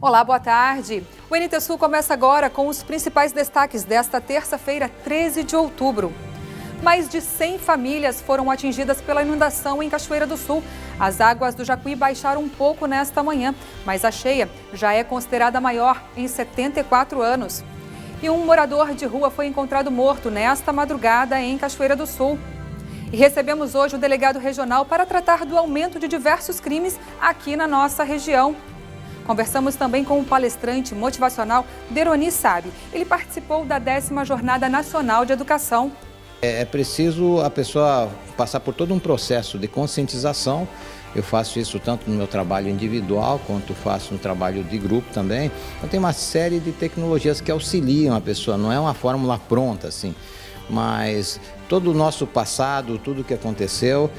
Olá, boa tarde. O NT Sul começa agora com os principais destaques desta terça-feira, 13 de outubro. Mais de 100 famílias foram atingidas pela inundação em Cachoeira do Sul. As águas do Jacuí baixaram um pouco nesta manhã, mas a cheia já é considerada maior em 74 anos. E um morador de rua foi encontrado morto nesta madrugada em Cachoeira do Sul. E recebemos hoje o delegado regional para tratar do aumento de diversos crimes aqui na nossa região. Conversamos também com o palestrante motivacional Deroni Sabe. Ele participou da 10ª Jornada Nacional de Educação. É preciso a pessoa passar por todo um processo de conscientização. Eu faço isso tanto no meu trabalho individual, quanto faço no trabalho de grupo também. Então tem uma série de tecnologias que auxiliam a pessoa, não é uma fórmula pronta assim. Mas todo o nosso passado, tudo o que aconteceu,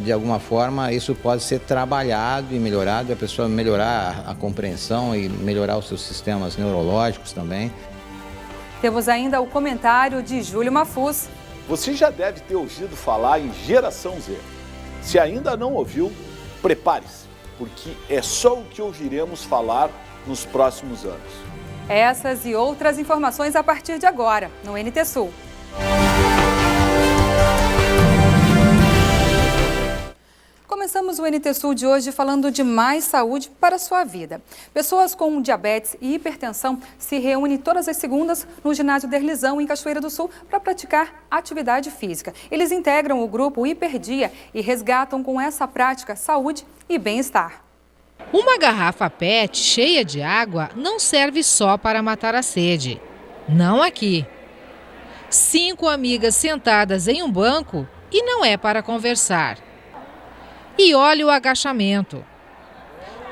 de alguma forma isso pode ser trabalhado e melhorado, a pessoa melhorar a compreensão e melhorar os seus sistemas neurológicos também. Temos ainda o comentário de Júlio Mafuz. Você já deve ter ouvido falar em Geração Z. Se ainda não ouviu, prepare-se, porque é só o que ouviremos falar nos próximos anos. Essas e outras informações a partir de agora, no NT Sul. Começamos o NT Sul de hoje falando de mais saúde para a sua vida. Pessoas com diabetes e hipertensão se reúnem todas as segundas no ginásio Derlizão, em Cachoeira do Sul, para praticar atividade física. Eles integram o grupo Hiperdia e resgatam com essa prática saúde e bem-estar. Uma garrafa PET cheia de água não serve só para matar a sede. Não aqui. 5 amigas sentadas em um banco e não é para conversar. E olha o agachamento.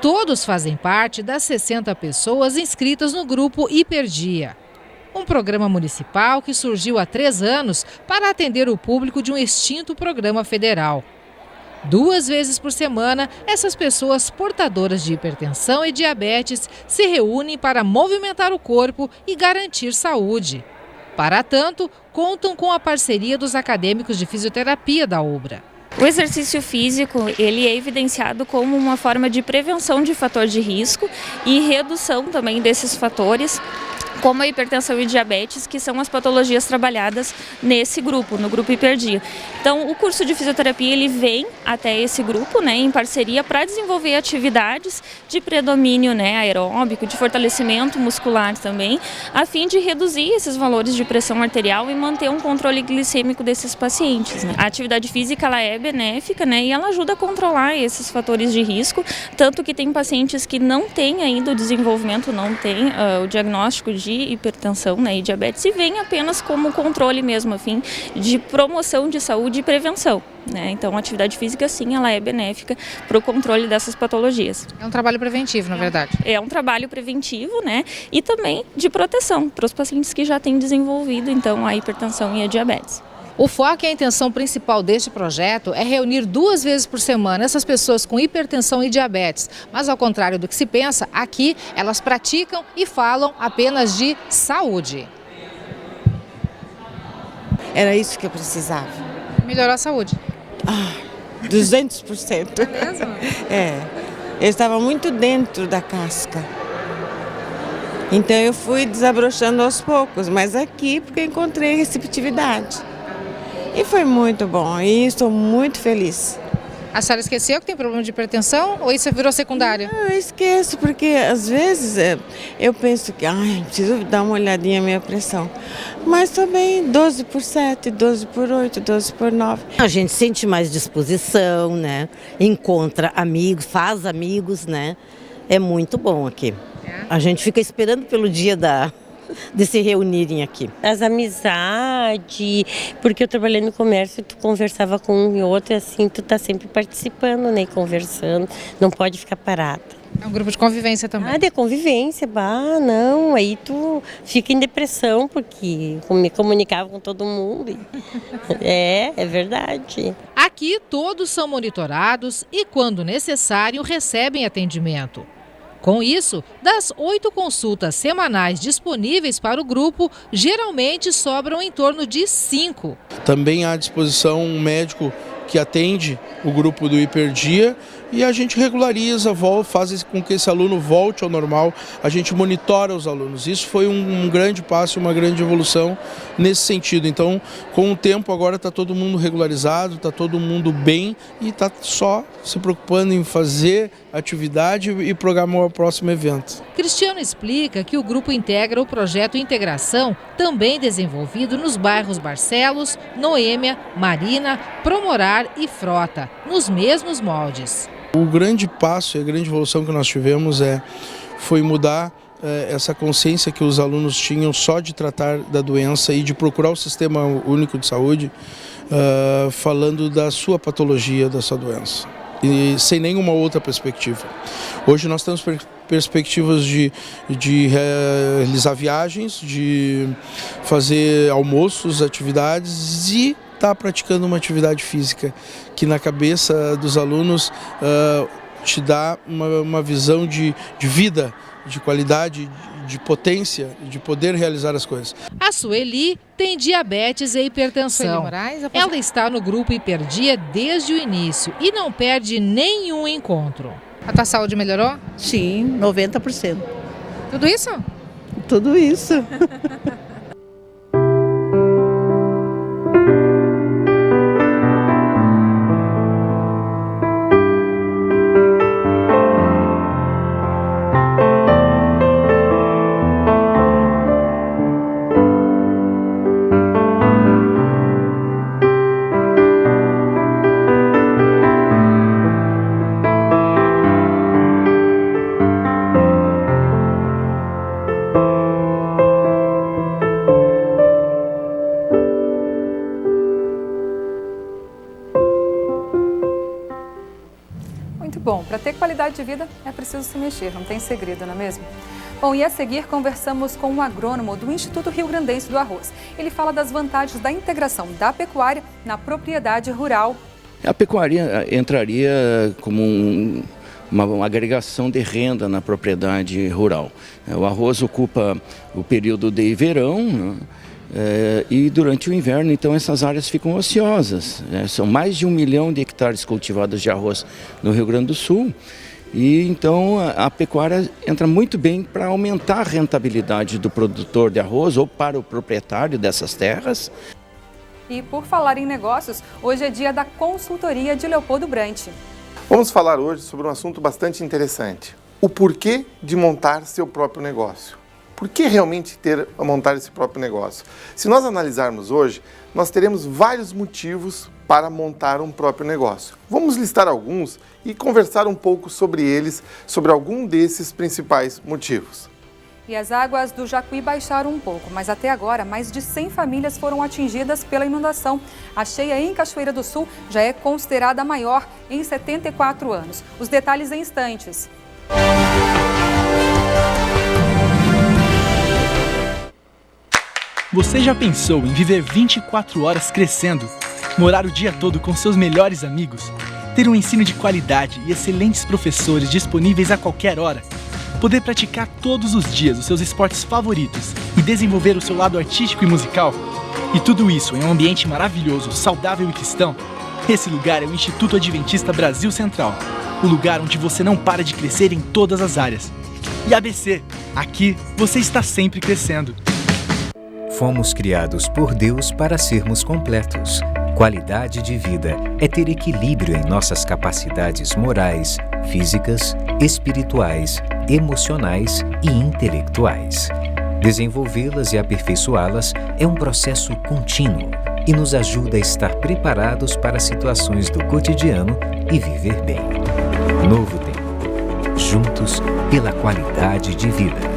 Todos fazem parte das 60 pessoas inscritas no grupo Hiperdia, um programa municipal que surgiu há 3 anos para atender o público de um extinto programa federal. 2 vezes por semana, essas pessoas portadoras de hipertensão e diabetes se reúnem para movimentar o corpo e garantir saúde. Para tanto, contam com a parceria dos acadêmicos de fisioterapia da UBRA. O exercício físico, ele é evidenciado como uma forma de prevenção de fator de risco e redução também desses fatores, como a hipertensão e diabetes, que são as patologias trabalhadas nesse grupo, no grupo Hiperdia. Então, o curso de fisioterapia, ele vem até esse grupo, em parceria, para desenvolver atividades de predomínio, aeróbico, de fortalecimento muscular também, a fim de reduzir esses valores de pressão arterial e manter um controle glicêmico desses pacientes. A atividade física, ela é benéfica, e ela ajuda a controlar esses fatores de risco, tanto que tem pacientes que não têm ainda o desenvolvimento, não têm o diagnóstico de hipertensão e diabetes e vem apenas como controle mesmo, a fim de promoção de saúde e prevenção. Então, a atividade física, sim, ela é benéfica para o controle dessas patologias. É um trabalho preventivo, na verdade. É um trabalho preventivo, e também de proteção para os pacientes que já têm desenvolvido, então, a hipertensão e a diabetes. O foco e a intenção principal deste projeto é reunir 2 vezes por semana essas pessoas com hipertensão e diabetes. Mas, ao contrário do que se pensa, aqui elas praticam e falam apenas de saúde. Era isso que eu precisava. Melhorar a saúde. 200%. É mesmo? Eu estava muito dentro da casca. Então eu fui desabrochando aos poucos, mas aqui porque eu encontrei receptividade. E foi muito bom e estou muito feliz. A senhora esqueceu que tem problema de hipertensão ou isso virou secundário? Não, eu esqueço, porque às vezes eu penso que preciso dar uma olhadinha na minha pressão. Mas também 12 por 7, 12 por 8, 12 por 9. A gente sente mais disposição, encontra amigos, faz amigos, É muito bom aqui. A gente fica esperando pelo dia de se reunirem aqui. As amizades, porque eu trabalhei no comércio, tu conversava com um e outro, e assim, tu tá sempre participando, conversando, não pode ficar parada. É um grupo de convivência também. De convivência, não, aí tu fica em depressão, porque me comunicava com todo mundo. É verdade. Aqui todos são monitorados e, quando necessário, recebem atendimento. Com isso, das 8 consultas semanais disponíveis para o grupo, geralmente sobram em torno de 5. Também há à disposição um médico que atende o grupo do Hiperdia e a gente regulariza, faz com que esse aluno volte ao normal, a gente monitora os alunos. Isso foi um grande passo, uma grande evolução nesse sentido. Então, com o tempo agora está todo mundo regularizado, está todo mundo bem e está só se preocupando em fazer atividade e programar o próximo evento. Cristiano explica que o grupo integra o projeto Integração, também desenvolvido nos bairros Barcelos, Noêmia, Marina, Promorar e Frota, nos mesmos moldes. O grande passo e a grande evolução que nós tivemos foi mudar essa consciência que os alunos tinham só de tratar da doença e de procurar o Sistema Único de Saúde, falando da sua patologia, da sua doença, e sem nenhuma outra perspectiva. Hoje nós temos perspectivas de realizar viagens, de fazer almoços, atividades e estar praticando uma atividade física que na cabeça dos alunos te dá uma visão de vida, de qualidade, de potência, de poder realizar as coisas. A Sueli tem diabetes e hipertensão. Ela está no grupo Hiperdia desde o início e não perde nenhum encontro. A tua saúde melhorou? Sim, 90%. Tudo isso? Tudo isso. Bom, para ter qualidade de vida é preciso se mexer, não tem segredo, não é mesmo? Bom, e a seguir conversamos com um agrônomo do Instituto Rio Grandense do Arroz. Ele fala das vantagens da integração da pecuária na propriedade rural. A pecuária entraria como uma agregação de renda na propriedade rural. O arroz ocupa o período de verão, né? E durante o inverno, então, essas áreas ficam ociosas. São mais de 1 milhão de hectares cultivados de arroz no Rio Grande do Sul. E então a pecuária entra muito bem para aumentar a rentabilidade do produtor de arroz ou para o proprietário dessas terras. E por falar em negócios, hoje é dia da consultoria de Leopoldo Brant. Vamos falar hoje sobre um assunto bastante interessante. O porquê de montar seu próprio negócio. Por que realmente montar esse próprio negócio? Se nós analisarmos hoje, nós teremos vários motivos para montar um próprio negócio. Vamos listar alguns e conversar um pouco sobre eles, sobre algum desses principais motivos. E as águas do Jacuí baixaram um pouco, mas até agora mais de 100 famílias foram atingidas pela inundação. A cheia em Cachoeira do Sul já é considerada a maior em 74 anos. Os detalhes em instantes. Você já pensou em viver 24 horas crescendo? Morar o dia todo com seus melhores amigos? Ter um ensino de qualidade e excelentes professores disponíveis a qualquer hora? Poder praticar todos os dias os seus esportes favoritos e desenvolver o seu lado artístico e musical? E tudo isso em um ambiente maravilhoso, saudável e cristão? Esse lugar é o Instituto Adventista Brasil Central, o lugar onde você não para de crescer em todas as áreas. E ABC, aqui você está sempre crescendo. Fomos criados por Deus para sermos completos. Qualidade de vida é ter equilíbrio em nossas capacidades morais, físicas, espirituais, emocionais e intelectuais. Desenvolvê-las e aperfeiçoá-las é um processo contínuo e nos ajuda a estar preparados para situações do cotidiano e viver bem. Novo Tempo. Juntos pela qualidade de vida.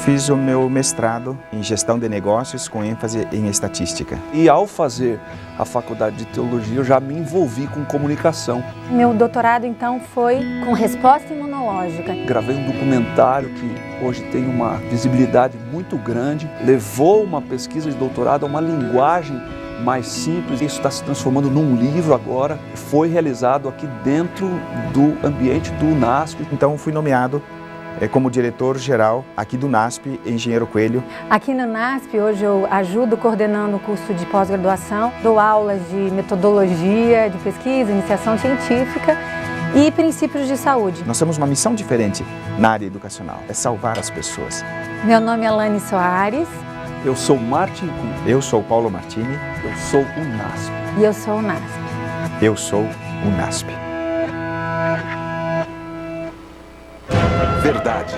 Fiz o meu mestrado em gestão de negócios com ênfase em estatística. E ao fazer a faculdade de teologia, eu já me envolvi com comunicação. Meu doutorado, então, foi com resposta imunológica. Gravei um documentário que hoje tem uma visibilidade muito grande. Levou uma pesquisa de doutorado a uma linguagem mais simples. Isso está se transformando num livro agora. Foi realizado aqui dentro do ambiente do NASP. Então fui nomeado como diretor-geral aqui do NASP, Engenheiro Coelho. Aqui no NASP, hoje eu ajudo coordenando o curso de pós-graduação, dou aulas de metodologia, de pesquisa, iniciação científica e princípios de saúde. Nós temos uma missão diferente na área educacional, é salvar as pessoas. Meu nome é Alane Soares. Eu sou Martin Kuhn. Eu sou Paulo Martini. Eu sou o NASP. E eu sou o NASP. Eu sou o NASP. Verdade.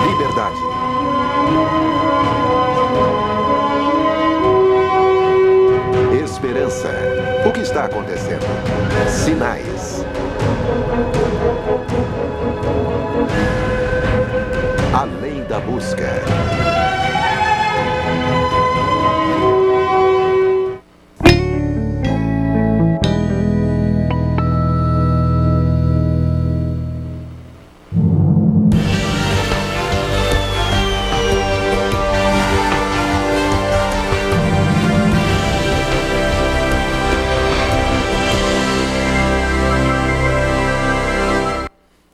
Liberdade. Esperança. O que está acontecendo? Sinais. Além da busca.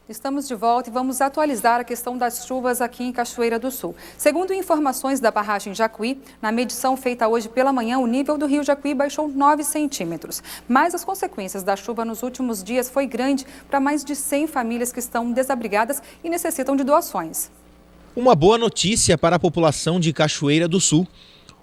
Estamos de volta e vamos atualizar a questão das chuvas aqui em Cachoeira do Sul. Segundo informações da barragem Jacuí, na medição feita hoje pela manhã, o nível do rio Jacuí baixou 9 centímetros. Mas as consequências da chuva nos últimos dias foi grande para mais de 100 famílias que estão desabrigadas e necessitam de doações. Uma boa notícia para a população de Cachoeira do Sul.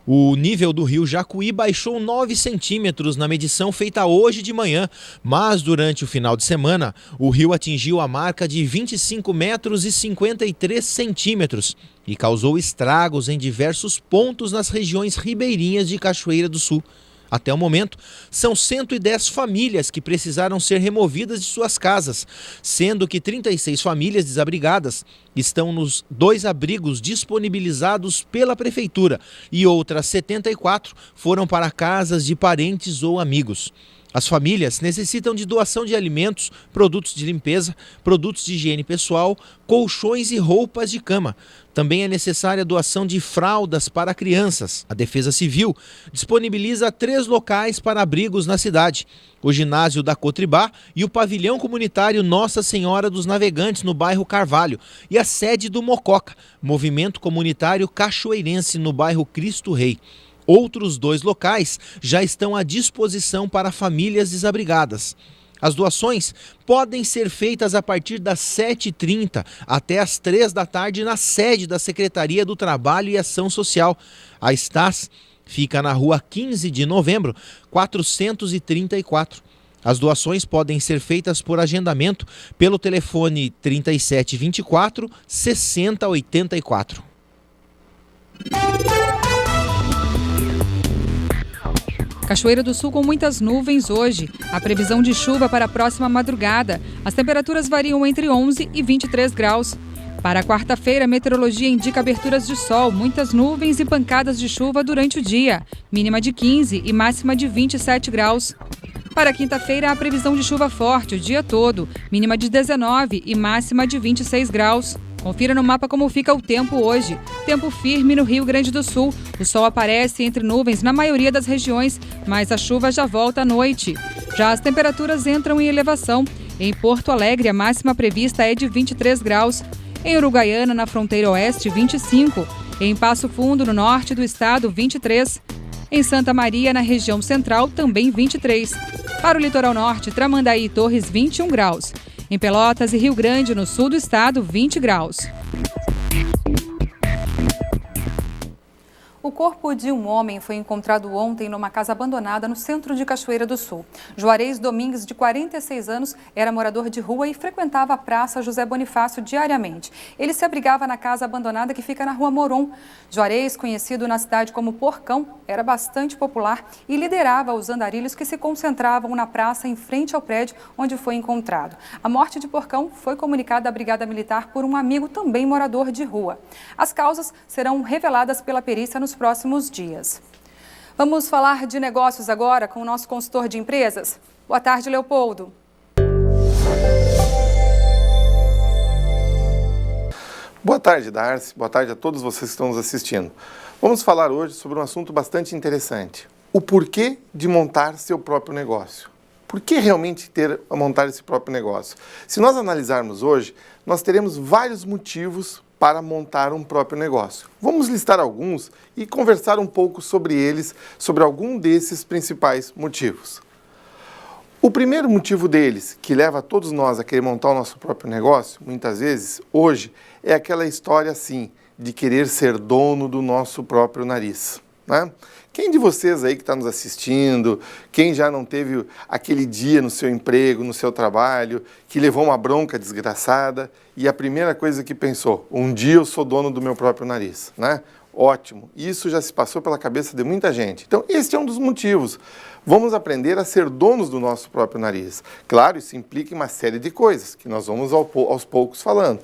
O nível do rio Jacuí baixou 9 centímetros na medição feita hoje de manhã, mas durante o final de semana, o rio atingiu a marca de 25 metros e 53 centímetros e causou estragos em diversos pontos nas regiões ribeirinhas de Cachoeira do Sul. Até o momento, são 110 famílias que precisaram ser removidas de suas casas, sendo que 36 famílias desabrigadas estão nos 2 abrigos disponibilizados pela Prefeitura e outras 74 foram para casas de parentes ou amigos. As famílias necessitam de doação de alimentos, produtos de limpeza, produtos de higiene pessoal, colchões e roupas de cama. Também é necessária a doação de fraldas para crianças. A Defesa Civil disponibiliza 3 locais para abrigos na cidade: o ginásio da Cotribá e o pavilhão comunitário Nossa Senhora dos Navegantes, no bairro Carvalho, e a sede do Mococa, movimento comunitário cachoeirense, no bairro Cristo Rei. Outros 2 locais já estão à disposição para famílias desabrigadas. As doações podem ser feitas a partir das 7h30 até as 3 da tarde na sede da Secretaria do Trabalho e Ação Social. A STAS fica na rua 15 de novembro, 434. As doações podem ser feitas por agendamento pelo telefone 3724 6084. Cachoeira do Sul com muitas nuvens hoje. A previsão de chuva para a próxima madrugada. As temperaturas variam entre 11 e 23 graus. Para a quarta-feira, a meteorologia indica aberturas de sol, muitas nuvens e pancadas de chuva durante o dia. Mínima de 15 e máxima de 27 graus. Para a quinta-feira, a previsão de chuva forte o dia todo. Mínima de 19 e máxima de 26 graus. Confira no mapa como fica o tempo hoje. Tempo firme no Rio Grande do Sul. O sol aparece entre nuvens na maioria das regiões, mas a chuva já volta à noite. Já as temperaturas entram em elevação. Em Porto Alegre, a máxima prevista é de 23 graus. Em Uruguaiana, na fronteira oeste, 25. Em Passo Fundo, no norte do estado, 23. Em Santa Maria, na região central, também 23. Para o litoral norte, Tramandaí e Torres, 21 graus. Em Pelotas e Rio Grande, no sul do estado, 20 graus. O corpo de um homem foi encontrado ontem numa casa abandonada no centro de Cachoeira do Sul. Juarez Domingues, de 46 anos, era morador de rua e frequentava a Praça José Bonifácio diariamente. Ele se abrigava na casa abandonada que fica na Rua Moron. Juarez, conhecido na cidade como Porcão, era bastante popular e liderava os andarilhos que se concentravam na praça em frente ao prédio onde foi encontrado. A morte de Porcão foi comunicada à Brigada Militar por um amigo também morador de rua. As causas serão reveladas pela perícia nos próximos dias. Vamos falar de negócios agora com o nosso consultor de empresas. Boa tarde, Leopoldo. tarde, Darcy. Boa tarde a todos vocês que estão nos assistindo. Vamos falar hoje sobre um assunto bastante interessante. O porquê de montar seu próprio negócio. Por que realmente montar esse próprio negócio? Se nós analisarmos hoje, nós teremos vários motivos para montar um próprio negócio. Vamos listar alguns e conversar um pouco sobre eles, sobre algum desses principais motivos. O primeiro motivo deles, que leva todos nós a querer montar o nosso próprio negócio, muitas vezes, hoje, é aquela história assim, de querer ser dono do nosso próprio nariz, né? Quem de vocês aí que está nos assistindo, quem já não teve aquele dia no seu emprego, no seu trabalho, que levou uma bronca desgraçada e a primeira coisa que pensou, um dia eu sou dono do meu próprio nariz, né? Ótimo, isso já se passou pela cabeça de muita gente. Então, esse é um dos motivos. Vamos aprender a ser donos do nosso próprio nariz. Claro, isso implica em uma série de coisas, que nós vamos aos poucos falando.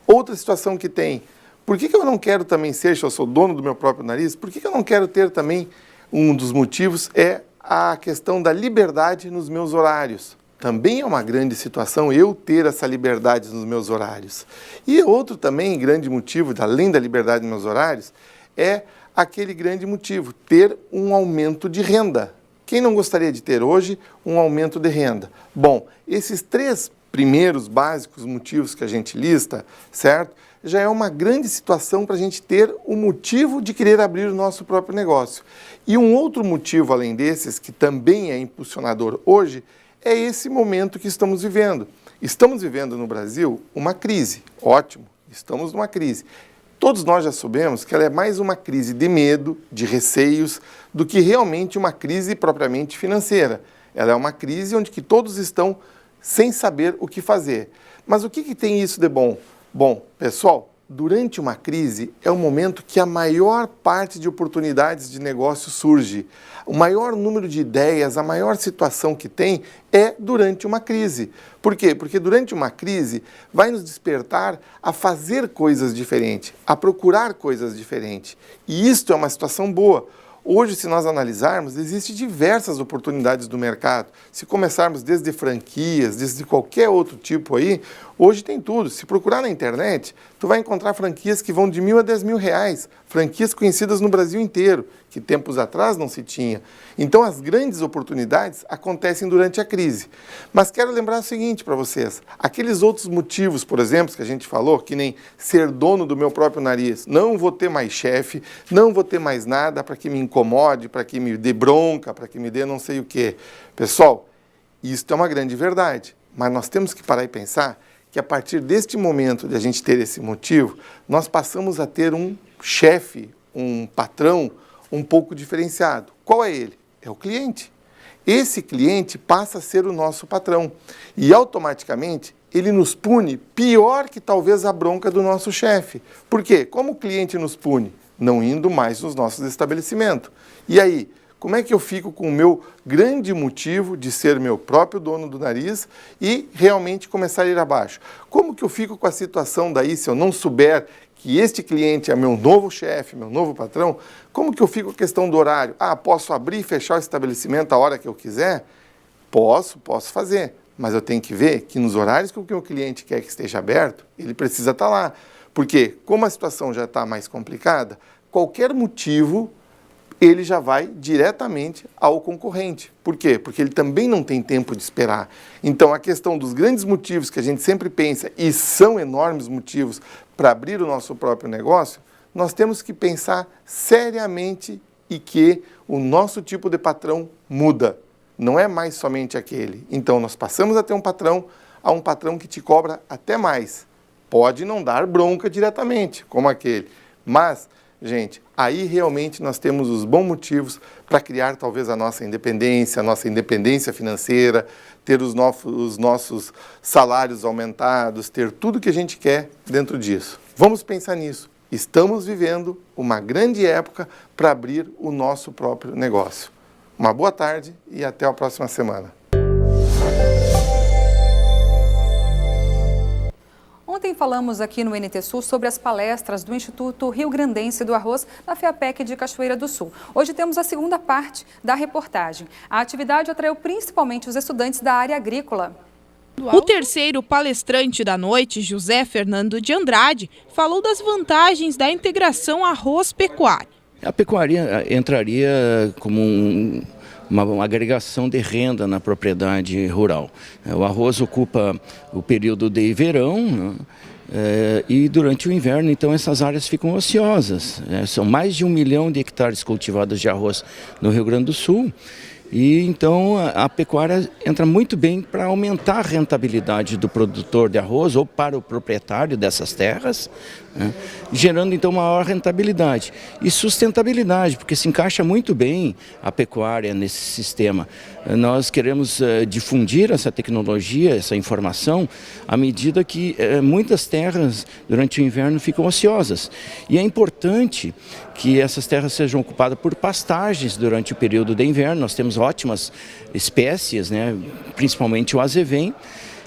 Outra situação que tem, por que eu não quero também ser, se eu sou dono do meu próprio nariz, por que eu não quero ter também, um dos motivos é a questão da liberdade nos meus horários. Também é uma grande situação eu ter essa liberdade nos meus horários. E outro também grande motivo, além da liberdade nos meus horários, é aquele grande motivo, ter um aumento de renda. Quem não gostaria de ter hoje um aumento de renda? Bom, esses três primeiros básicos motivos que a gente lista, certo? Já é uma grande situação para a gente ter o motivo de querer abrir o nosso próprio negócio. E um outro motivo, além desses, que também é impulsionador hoje, é esse momento que estamos vivendo. Estamos vivendo no Brasil uma crise. Ótimo, estamos numa crise. Todos nós já sabemos que ela é mais uma crise de medo, de receios, do que realmente uma crise propriamente financeira. Ela é uma crise onde que todos estão sem saber o que fazer. Mas o que tem isso de bom? Bom, pessoal, durante uma crise é o momento que a maior parte de oportunidades de negócio surge. O maior número de ideias, a maior situação que tem é durante uma crise. Por quê? Porque durante uma crise vai nos despertar a fazer coisas diferentes, a procurar coisas diferentes. E isto é uma situação boa. Hoje, se nós analisarmos, existem diversas oportunidades do mercado. Se começarmos desde franquias, desde qualquer outro tipo aí, hoje tem tudo. Se procurar na internet, tu vai encontrar franquias que vão de R$1.000 a R$10.000, franquias conhecidas no Brasil inteiro, que tempos atrás não se tinha. Então, as grandes oportunidades acontecem durante a crise. Mas quero lembrar o seguinte para vocês, aqueles outros motivos, por exemplo, que a gente falou, que nem ser dono do meu próprio nariz, não vou ter mais chefe, não vou ter mais nada para que me incomode, para que me dê bronca, para que me dê não sei o quê. Pessoal, isso é uma grande verdade, mas nós temos que parar e pensar que a partir deste momento de a gente ter esse motivo, nós passamos a ter um chefe, um patrão um pouco diferenciado. Qual é ele? É o cliente. Esse cliente passa a ser o nosso patrão e automaticamente ele nos pune pior que talvez a bronca do nosso chefe. Por quê? Como o cliente nos pune? Não indo mais nos nossos estabelecimentos. E aí, como é que eu fico com o meu grande motivo de ser meu próprio dono do nariz e realmente começar a ir abaixo? Como que eu fico com a situação daí, se eu não souber que este cliente é meu novo chefe, meu novo patrão, como que eu fico com a questão do horário? Ah, posso abrir e fechar o estabelecimento a hora que eu quiser? Posso fazer, mas eu tenho que ver que nos horários que o meu cliente quer que esteja aberto, ele precisa estar lá. Porque, como a situação já está mais complicada, qualquer motivo ele já vai diretamente ao concorrente. Por quê? Porque ele também não tem tempo de esperar. Então, a questão dos grandes motivos que a gente sempre pensa, e são enormes motivos para abrir o nosso próprio negócio, nós temos que pensar seriamente e que o nosso tipo de patrão muda. Não é mais somente aquele. Então, nós passamos a ter um patrão que te cobra até mais. Pode não dar bronca diretamente, como aquele, mas gente, aí realmente nós temos os bons motivos para criar talvez a nossa independência financeira, ter os nossos salários aumentados, ter tudo que a gente quer dentro disso. Vamos pensar nisso. Estamos vivendo uma grande época para abrir o nosso próprio negócio. Uma boa tarde e até a próxima semana. Ontem falamos aqui no NT Sul sobre as palestras do Instituto Rio Grandense do Arroz na FEAPEC de Cachoeira do Sul. Hoje temos a segunda parte da reportagem. A atividade atraiu principalmente os estudantes da área agrícola. O terceiro palestrante da noite, José Fernando de Andrade, falou das vantagens da integração arroz-pecuária. A pecuária entraria como uma agregação de renda na propriedade rural. O arroz ocupa o período de verão, né? E durante o inverno, então, essas áreas ficam ociosas. São mais de 1 milhão de hectares cultivados de arroz no Rio Grande do Sul. E então a pecuária entra muito bem para aumentar a rentabilidade do produtor de arroz ou para o proprietário dessas terras, né, gerando então maior rentabilidade e sustentabilidade, porque se encaixa muito bem a pecuária nesse sistema. Nós queremos difundir essa tecnologia, essa informação, à medida que muitas terras durante o inverno ficam ociosas. E é importante que essas terras sejam ocupadas por pastagens durante o período de inverno. Nós temos ótimas espécies, né, principalmente o azevém,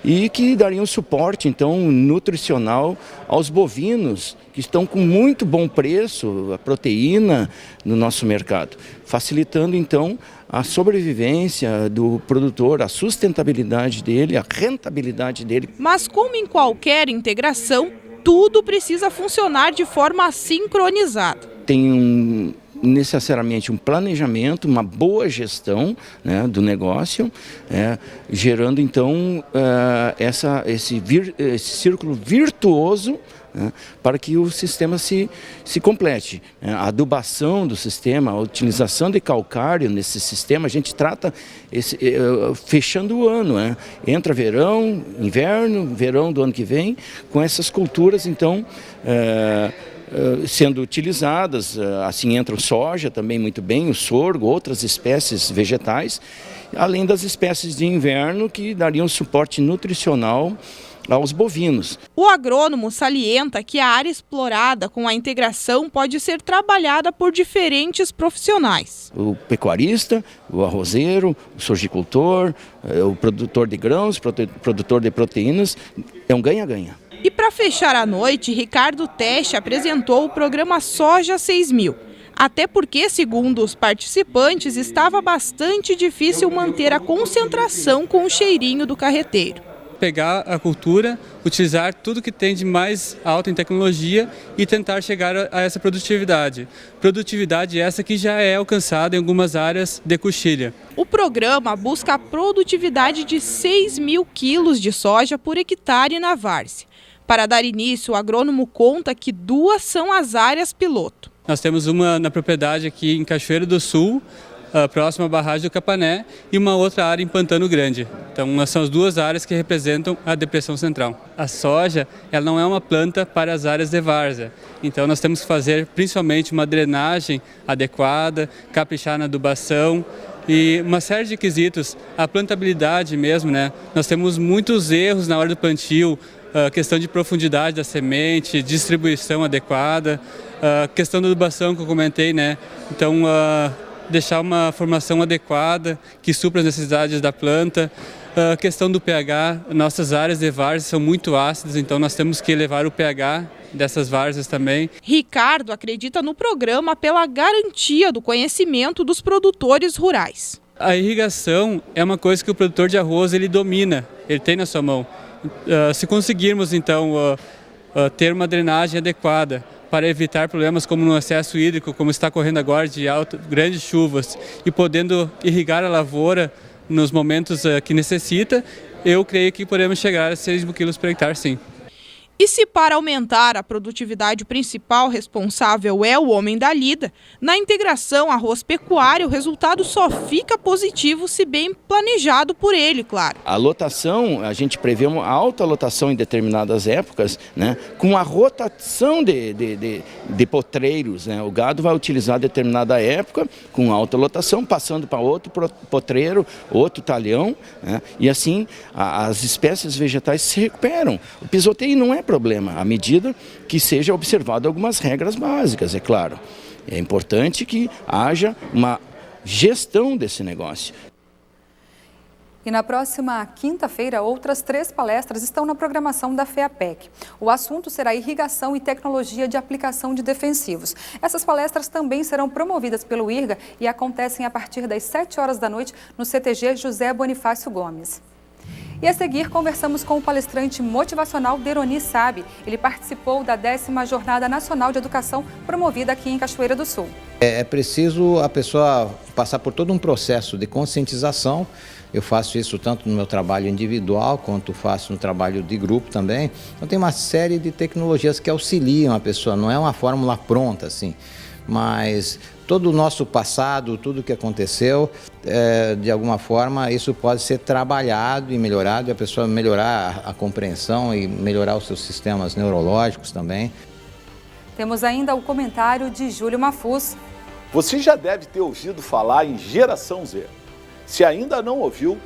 e que dariam suporte, então, nutricional aos bovinos, que estão com muito bom preço, a proteína no nosso mercado, facilitando, então, a sobrevivência do produtor, a sustentabilidade dele, a rentabilidade dele. Mas como em qualquer integração, tudo precisa funcionar de forma sincronizada. Tem necessariamente um planejamento, uma boa gestão, né, do negócio, gerando então esse círculo virtuoso, né, para que o sistema se complete. A adubação do sistema, a utilização de calcário nesse sistema, a gente trata fechando o ano, né? Entra verão, inverno, verão do ano que vem, com essas culturas então sendo utilizadas. Assim entra o soja também muito bem, o sorgo, outras espécies vegetais, além das espécies de inverno que dariam suporte nutricional aos bovinos. O agrônomo salienta que a área explorada com a integração pode ser trabalhada por diferentes profissionais. O pecuarista, o arrozeiro, o sorgicultor, o produtor de grãos, produtor de proteínas, é um ganha-ganha. E para fechar a noite, Ricardo Teche apresentou o programa Soja 6000. Até porque, segundo os participantes, estava bastante difícil manter a concentração com o cheirinho do carreteiro. Pegar a cultura, utilizar tudo que tem de mais alta em tecnologia e tentar chegar a essa produtividade. Produtividade essa que já é alcançada em algumas áreas de coxilha. O programa busca a produtividade de 6.000 quilos de soja por hectare na várzea. Para dar início, o agrônomo conta que 2 são as áreas piloto. Nós temos uma na propriedade aqui em Cachoeira do Sul, próxima à barragem do Capané, e uma outra área em Pantano Grande. Então, são as 2 áreas que representam a depressão central. A soja, ela não é uma planta para as áreas de várzea. Então, nós temos que fazer principalmente uma drenagem adequada, caprichar na adubação e uma série de quesitos. A plantabilidade mesmo, né? Nós temos muitos erros na hora do plantio, questão de profundidade da semente, distribuição adequada, questão da adubação que eu comentei, né? Então, deixar uma formação adequada que supra as necessidades da planta. A questão do pH, nossas áreas de várzea são muito ácidas, então nós temos que elevar o pH dessas várzeas também. Ricardo acredita no programa pela garantia do conhecimento dos produtores rurais. A irrigação é uma coisa que o produtor de arroz ele domina, ele tem na sua mão. Se conseguirmos então ter uma drenagem adequada para evitar problemas como no excesso hídrico, como está ocorrendo agora de grandes chuvas, e podendo irrigar a lavoura nos momentos que necessita, eu creio que podemos chegar a 6.000 quilos por hectare, sim. E se para aumentar a produtividade o principal responsável é o homem da lida, na integração arroz-pecuária o resultado só fica positivo se bem planejado por ele, claro. A lotação, a gente prevê uma alta lotação em determinadas épocas, né, com a rotação de potreiros, né? O gado vai utilizar determinada época com alta lotação, passando para outro potreiro, outro talhão, né? E assim as espécies vegetais se recuperam. O pisoteio não é problema, à medida que seja observado algumas regras básicas, é claro. É importante que haja uma gestão desse negócio. E na próxima quinta-feira, outras 3 palestras estão na programação da FEAPEC. O assunto será irrigação e tecnologia de aplicação de defensivos. Essas palestras também serão promovidas pelo IRGA e acontecem a partir das 7 horas da noite no CTG José Bonifácio Gomes. E a seguir, conversamos com o palestrante motivacional Deroni Sabe. Ele participou da 10ª Jornada Nacional de Educação promovida aqui em Cachoeira do Sul. É preciso a pessoa passar por todo um processo de conscientização. Eu faço isso tanto no meu trabalho individual, quanto faço no trabalho de grupo também. Então tem uma série de tecnologias que auxiliam a pessoa, não é uma fórmula pronta assim, mas todo o nosso passado, tudo o que aconteceu, de alguma forma isso pode ser trabalhado e melhorado, e a pessoa melhorar a compreensão e melhorar os seus sistemas neurológicos também. Temos ainda o comentário de Júlio Mafuz. Você já deve ter ouvido falar em Geração Z. Se ainda não ouviu,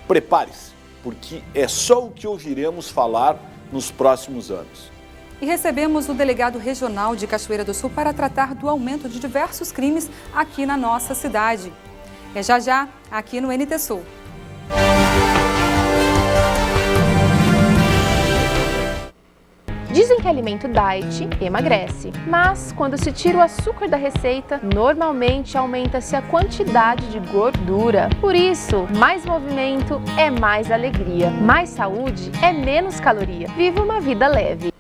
prepare-se, porque é só o que ouviremos falar nos próximos anos. E recebemos o delegado regional de Cachoeira do Sul para tratar do aumento de diversos crimes aqui na nossa cidade. É já, aqui no NT Sul. Dizem que alimento diet emagrece, mas quando se tira o açúcar da receita, normalmente aumenta-se a quantidade de gordura. Por isso, mais movimento é mais alegria, mais saúde é menos caloria. Viva uma vida leve.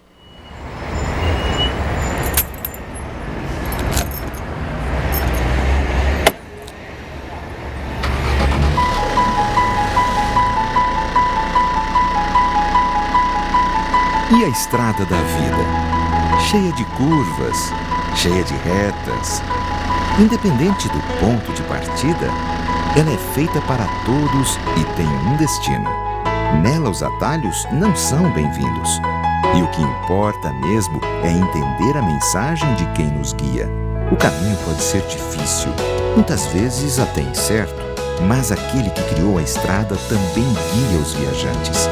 E a estrada da vida? Cheia de curvas, cheia de retas. Independente do ponto de partida, ela é feita para todos e tem um destino. Nela os atalhos não são bem-vindos. E o que importa mesmo é entender a mensagem de quem nos guia. O caminho pode ser difícil, muitas vezes até incerto, mas aquele que criou a estrada também guia os viajantes.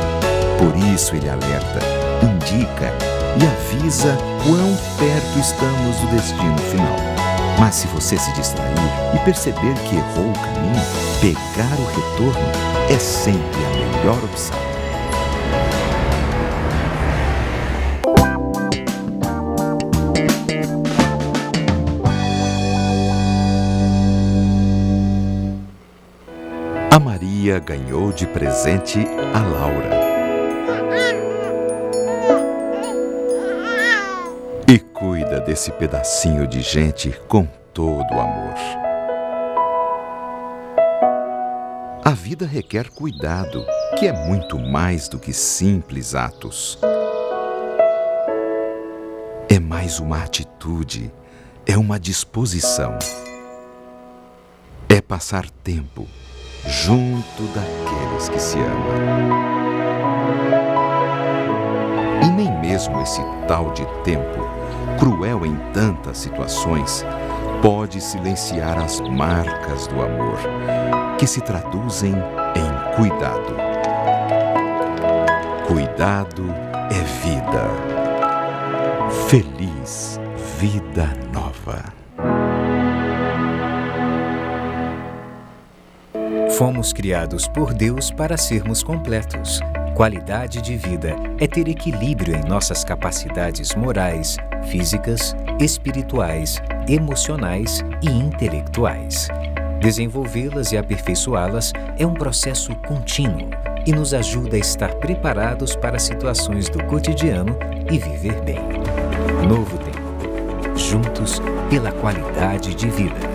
Por isso ele alerta, indica e avisa quão perto estamos do destino final. Mas se você se distrair e perceber que errou o caminho, pegar o retorno é sempre a melhor opção. A Maria ganhou de presente a Laura. E cuida desse pedacinho de gente com todo o amor. A vida requer cuidado, que é muito mais do que simples atos. É mais uma atitude, é uma disposição. É passar tempo junto daqueles que se amam. E nem mesmo esse tal de tempo, cruel em tantas situações, pode silenciar as marcas do amor, que se traduzem em cuidado. Cuidado é vida. Feliz vida nova. Fomos criados por Deus para sermos completos. Qualidade de vida é ter equilíbrio em nossas capacidades morais, físicas, espirituais, emocionais e intelectuais. Desenvolvê-las e aperfeiçoá-las é um processo contínuo e nos ajuda a estar preparados para situações do cotidiano e viver bem. Novo Tempo. Juntos pela qualidade de vida.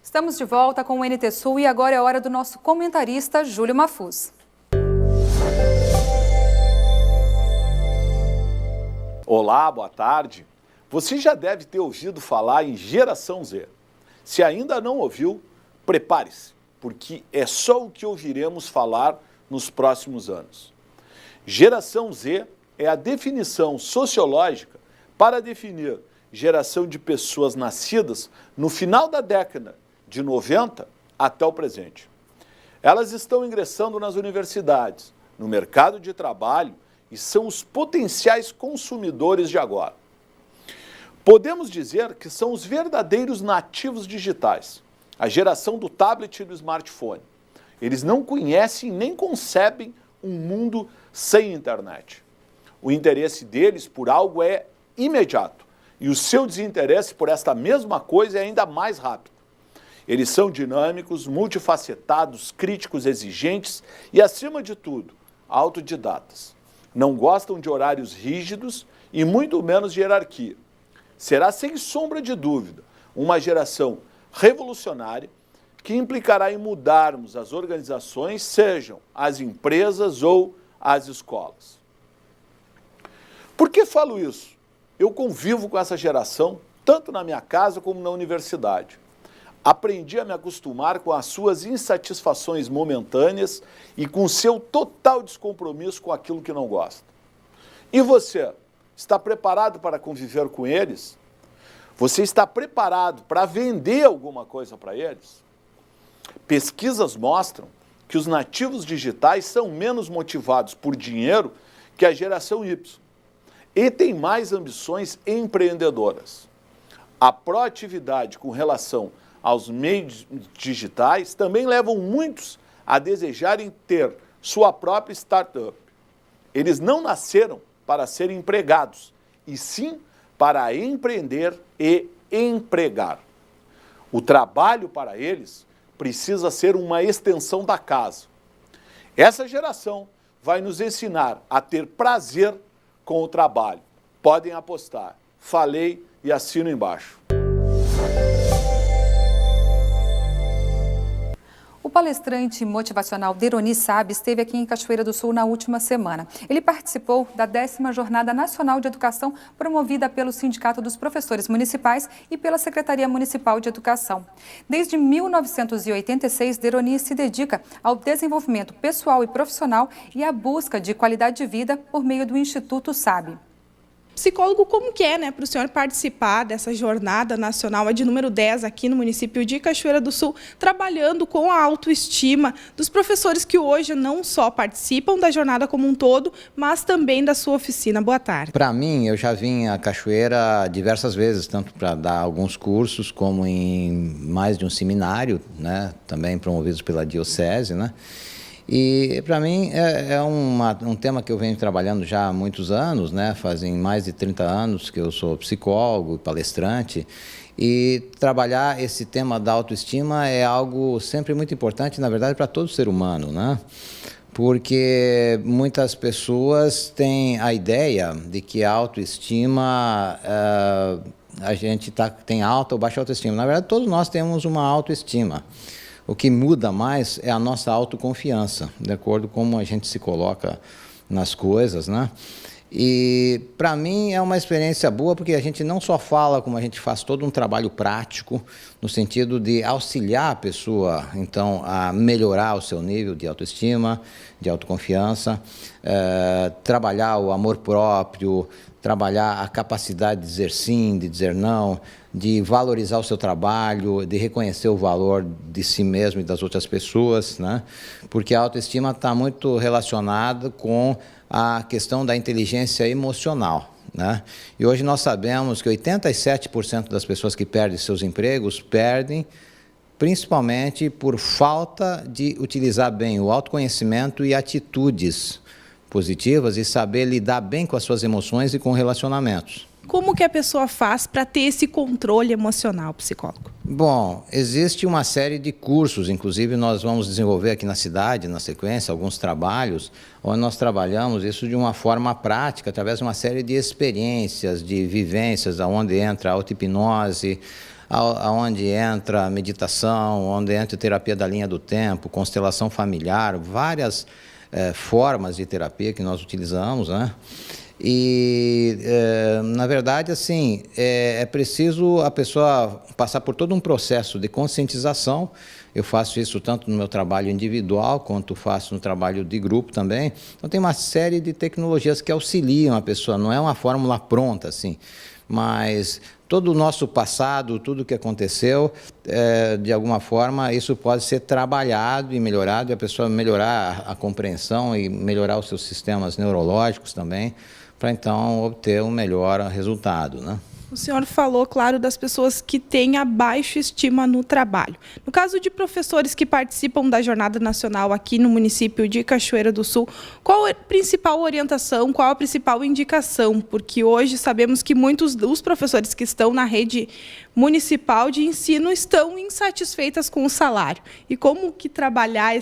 Estamos de volta com o NT Sul e agora é a hora do nosso comentarista Júlio Mafuz. Olá, boa tarde. Você já deve ter ouvido falar em Geração Z. Se ainda não ouviu, prepare-se, porque é só o que ouviremos falar nos próximos anos. Geração Z é a definição sociológica para definir geração de pessoas nascidas no final da década de 90 até o presente. Elas estão ingressando nas universidades, no mercado de trabalho e são os potenciais consumidores de agora. Podemos dizer que são os verdadeiros nativos digitais, a geração do tablet e do smartphone. Eles não conhecem nem concebem um mundo sem internet. O interesse deles por algo é imediato e o seu desinteresse por esta mesma coisa é ainda mais rápido. Eles são dinâmicos, multifacetados, críticos, exigentes e, acima de tudo, autodidatas. Não gostam de horários rígidos e muito menos de hierarquia. Será, sem sombra de dúvida, uma geração revolucionária que implicará em mudarmos as organizações, sejam as empresas ou as escolas. Por que falo isso? Eu convivo com essa geração, tanto na minha casa como na universidade. Aprendi a me acostumar com as suas insatisfações momentâneas e com o seu total descompromisso com aquilo que não gosta. E você, está preparado para conviver com eles? Você está preparado para vender alguma coisa para eles? Pesquisas mostram que os nativos digitais são menos motivados por dinheiro que a geração Y e têm mais ambições empreendedoras. A proatividade com relação aos meios digitais também levam muitos a desejarem ter sua própria startup. Eles não nasceram para serem empregados, e sim para empreender e empregar. O trabalho para eles precisa ser uma extensão da casa. Essa geração vai nos ensinar a ter prazer com o trabalho. Podem apostar. Falei e assino embaixo. O palestrante motivacional Deroni Sabe esteve aqui em Cachoeira do Sul na última semana. Ele participou da 10ª Jornada Nacional de Educação promovida pelo Sindicato dos Professores Municipais e pela Secretaria Municipal de Educação. Desde 1986, Deroni se dedica ao desenvolvimento pessoal e profissional e à busca de qualidade de vida por meio do Instituto Sabe. Psicólogo, como que é, né, para o senhor participar dessa jornada nacional, de número 10 aqui no município de Cachoeira do Sul, trabalhando com a autoestima dos professores que hoje não só participam da jornada como um todo, mas também da sua oficina? Boa tarde. Para mim, eu já vim a Cachoeira diversas vezes, tanto para dar alguns cursos, como em mais de um seminário, né, também promovidos pela Diocese, né? E para mim é um tema que eu venho trabalhando já há muitos anos, né? Fazem mais de 30 anos que eu sou psicólogo e palestrante, e trabalhar esse tema da autoestima é algo sempre muito importante, na verdade, para todo ser humano, né? Porque muitas pessoas têm a ideia de que a autoestima, a gente tem alta ou baixa autoestima. Na verdade, todos nós temos uma autoestima. O que muda mais é a nossa autoconfiança, de acordo com como a gente se coloca nas coisas, né? E, para mim, é uma experiência boa, porque a gente não só fala, como a gente faz todo um trabalho prático, no sentido de auxiliar a pessoa, então, a melhorar o seu nível de autoestima, de autoconfiança, trabalhar o amor próprio, trabalhar a capacidade de dizer sim, de dizer não, de valorizar o seu trabalho, de reconhecer o valor de si mesmo e das outras pessoas, né? Porque a autoestima está muito relacionada com a questão da inteligência emocional, né? E hoje nós sabemos que 87% das pessoas que perdem seus empregos perdem principalmente por falta de utilizar bem o autoconhecimento e atitudes positivas e saber lidar bem com as suas emoções e com relacionamentos. Como que a pessoa faz para ter esse controle emocional, psicólogo? Bom, existe uma série de cursos, inclusive nós vamos desenvolver aqui na cidade, na sequência, alguns trabalhos, onde nós trabalhamos isso de uma forma prática, através de uma série de experiências, de vivências, onde entra a auto-hipnose, onde entra a meditação, onde entra a terapia da linha do tempo, constelação familiar, várias formas de terapia que nós utilizamos, né? E, na verdade, assim, é preciso a pessoa passar por todo um processo de conscientização. Eu faço isso tanto no meu trabalho individual, quanto faço no trabalho de grupo também. Então, tem uma série de tecnologias que auxiliam a pessoa, não é uma fórmula pronta, assim, mas todo o nosso passado, tudo o que aconteceu, de alguma forma, isso pode ser trabalhado e melhorado, e a pessoa melhorar a compreensão e melhorar os seus sistemas neurológicos também, para então obter um melhor resultado, né? O senhor falou, claro, das pessoas que têm a baixa estima no trabalho. No caso de professores que participam da Jornada Nacional aqui no município de Cachoeira do Sul, qual a principal orientação, qual a principal indicação? Porque hoje sabemos que muitos dos professores que estão na rede municipal de ensino estão insatisfeitas com o salário. E como que trabalhar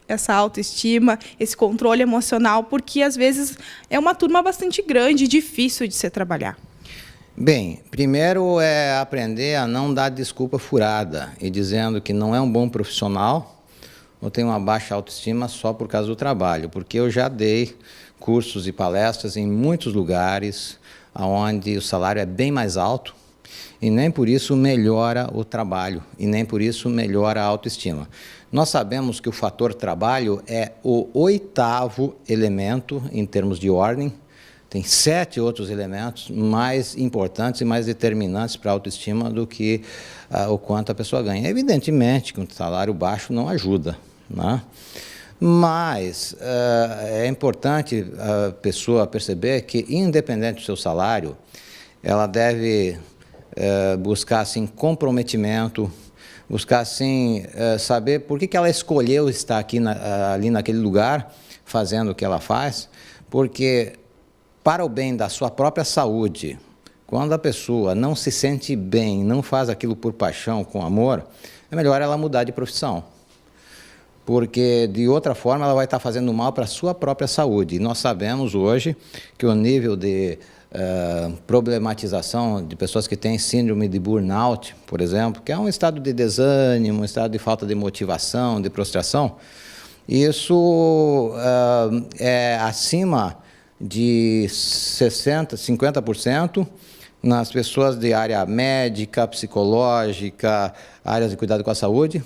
essa autoestima, esse controle emocional, porque às vezes é uma turma bastante grande e difícil de se trabalhar. Bem, primeiro é aprender a não dar desculpa furada e dizendo que não é um bom profissional ou tem uma baixa autoestima só por causa do trabalho, porque eu já dei cursos e palestras em muitos lugares onde o salário é bem mais alto e nem por isso melhora o trabalho e nem por isso melhora a autoestima. Nós sabemos que o fator trabalho é o 8º elemento em termos de ordem. Tem 7 outros elementos mais importantes e mais determinantes para a autoestima do que o quanto a pessoa ganha. Evidentemente que um salário baixo não ajuda, né? Mas é importante a pessoa perceber que, independente do seu salário, ela deve buscar assim, comprometimento, buscar assim, saber por que ela escolheu estar aqui ali naquele lugar, fazendo o que ela faz, porque para o bem da sua própria saúde, quando a pessoa não se sente bem, não faz aquilo por paixão, com amor, é melhor ela mudar de profissão. Porque, de outra forma, ela vai estar fazendo mal para a sua própria saúde. E nós sabemos hoje que o nível de problematização de pessoas que têm síndrome de burnout, por exemplo, que é um estado de desânimo, um estado de falta de motivação, de prostração, isso é acima de 60%, 50% nas pessoas de área médica, psicológica, áreas de cuidado com a saúde.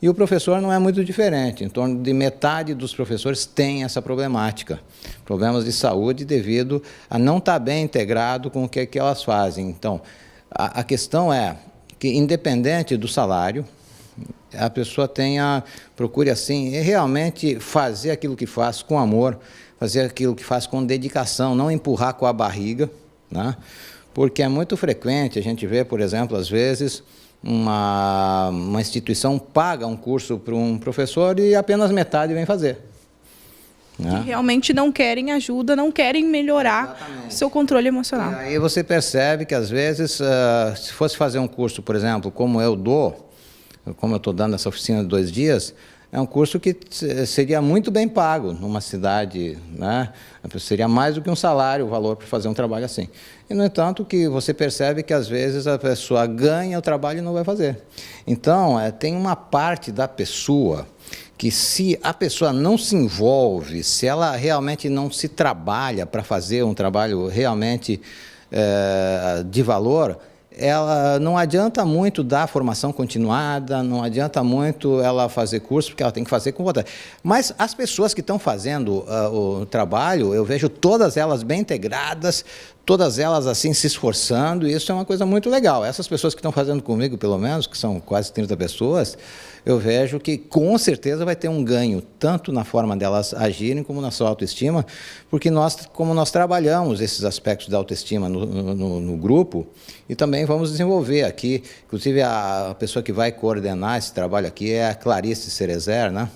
E o professor não é muito diferente, em torno de metade dos professores tem essa problemática, problemas de saúde devido a não estar bem integrado com o que elas fazem. Então, a questão é que, independente do salário, a pessoa procure assim, realmente fazer aquilo que faz com amor, fazer aquilo que faz com dedicação, não empurrar com a barriga, né? Porque é muito frequente a gente ver, por exemplo, às vezes, uma instituição paga um curso para um professor e apenas metade vem fazer. Né? Que realmente não querem ajuda, não querem melhorar o seu controle emocional. E aí você percebe que, às vezes, se fosse fazer um curso, por exemplo, como eu estou dando essa oficina de 2 dias, é um curso que seria muito bem pago numa cidade, né? Seria mais do que um salário, o valor para fazer um trabalho assim. E, no entanto, que você percebe que, às vezes, a pessoa ganha o trabalho e não vai fazer. Então, tem uma parte da pessoa que, se a pessoa não se envolve, se ela realmente não se trabalha para fazer um trabalho realmente de valor, ela não adianta muito dar formação continuada, não adianta muito ela fazer curso, porque ela tem que fazer com vontade. Mas as pessoas que estão fazendo o trabalho, eu vejo todas elas bem integradas, todas elas assim se esforçando, e isso é uma coisa muito legal. Essas pessoas que estão fazendo comigo, pelo menos, que são quase 30 pessoas, eu vejo que com certeza vai ter um ganho, tanto na forma delas agirem como na sua autoestima, porque como nós trabalhamos esses aspectos da autoestima no grupo, e também vamos desenvolver aqui, inclusive a pessoa que vai coordenar esse trabalho aqui é a Clarice Cerezer, né?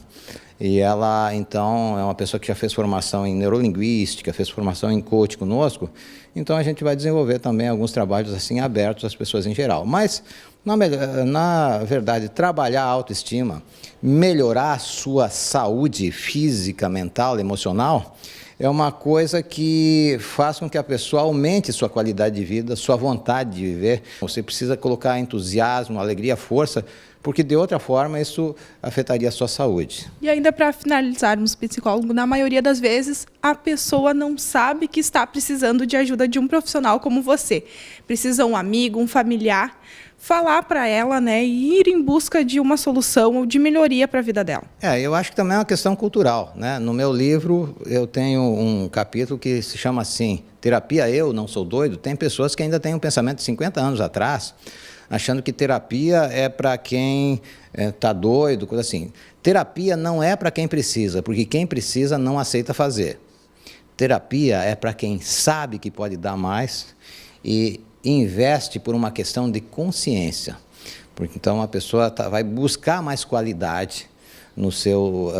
E ela, então, é uma pessoa que já fez formação em neurolinguística, fez formação em coach conosco, então a gente vai desenvolver também alguns trabalhos assim abertos às pessoas em geral. Mas, na verdade, trabalhar a autoestima, melhorar a sua saúde física, mental, emocional, é uma coisa que faz com que a pessoa aumente sua qualidade de vida, sua vontade de viver. Você precisa colocar entusiasmo, alegria, força, porque de outra forma isso afetaria a sua saúde. E ainda para finalizarmos, psicólogo, na maioria das vezes a pessoa não sabe que está precisando de ajuda de um profissional como você. Precisa um amigo, um familiar, falar para ela, né, e ir em busca de uma solução ou de melhoria para a vida dela. Eu acho que também é uma questão cultural, né? No meu livro eu tenho um capítulo que se chama assim, Terapia Eu Não Sou Doido. Tem pessoas que ainda têm um pensamento de 50 anos atrás, achando que terapia é para quem está doido, coisa assim. Terapia não é para quem precisa, porque quem precisa não aceita fazer. Terapia é para quem sabe que pode dar mais e investe por uma questão de consciência. Porque então a pessoa vai buscar mais qualidade no seu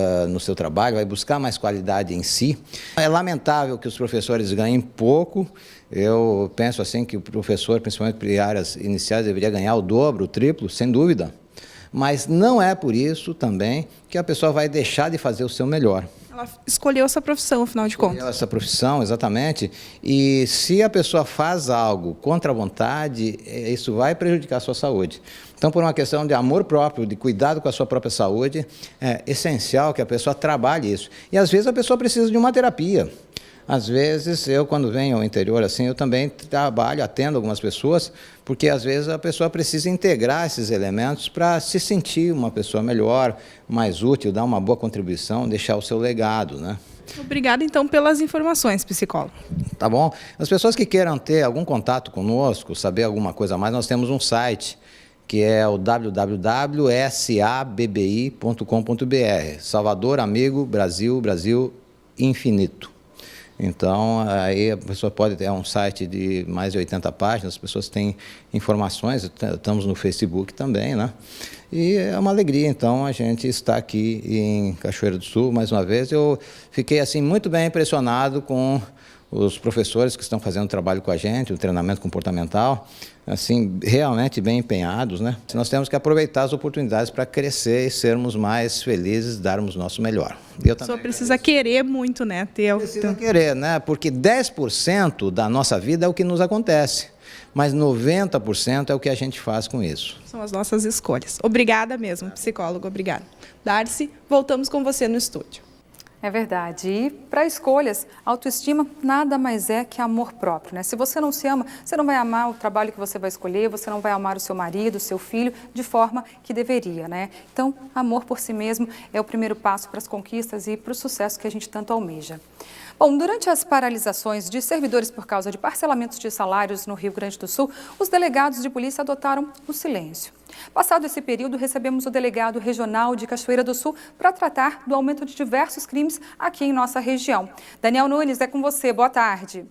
trabalho, vai buscar mais qualidade em si. É lamentável que os professores ganhem pouco. Eu penso assim que o professor, principalmente para áreas iniciais, deveria ganhar o dobro, o triplo, sem dúvida. Mas não é por isso também que a pessoa vai deixar de fazer o seu melhor. Ela escolheu essa profissão, afinal de contas. Escolheu essa profissão, exatamente. E se a pessoa faz algo contra a vontade, isso vai prejudicar a sua saúde. Então, por uma questão de amor próprio, de cuidado com a sua própria saúde, é essencial que a pessoa trabalhe isso. E às vezes a pessoa precisa de uma terapia. Às vezes, eu quando venho ao interior, assim, eu também trabalho, atendo algumas pessoas, porque às vezes a pessoa precisa integrar esses elementos para se sentir uma pessoa melhor, mais útil, dar uma boa contribuição, deixar o seu legado, né? Obrigada, então, pelas informações, psicólogo. Tá bom? As pessoas que queiram ter algum contato conosco, saber alguma coisa a mais, nós temos um site, que é o www.sabbi.com.br. Salvador, amigo, Brasil, Brasil infinito. Então, aí a pessoa pode ter um site de mais de 80 páginas, as pessoas têm informações, estamos no Facebook também, né? E é uma alegria, então, a gente está aqui em Cachoeira do Sul, mais uma vez. Eu fiquei, assim, muito bem impressionado com os professores que estão fazendo trabalho com a gente, o treinamento comportamental, assim, realmente bem empenhados, né? Nós temos que aproveitar as oportunidades para crescer e sermos mais felizes, darmos o nosso melhor. A pessoa precisa querer muito, né? Precisa querer, né? Porque 10% da nossa vida é o que nos acontece, mas 90% é o que a gente faz com isso. São as nossas escolhas. Obrigada mesmo, psicólogo, obrigada. Darcy, voltamos com você no estúdio. É verdade. E para escolhas, autoestima nada mais é que amor próprio, né? Se você não se ama, você não vai amar o trabalho que você vai escolher, você não vai amar o seu marido, o seu filho, de forma que deveria, né? Então, amor por si mesmo é o primeiro passo para as conquistas e para o sucesso que a gente tanto almeja. Bom, durante as paralisações de servidores por causa de parcelamentos de salários no Rio Grande do Sul, os delegados de polícia adotaram o silêncio. Passado esse período, recebemos o delegado regional de Cachoeira do Sul para tratar do aumento de diversos crimes aqui em nossa região. Daniel Nunes, é com você. Boa tarde.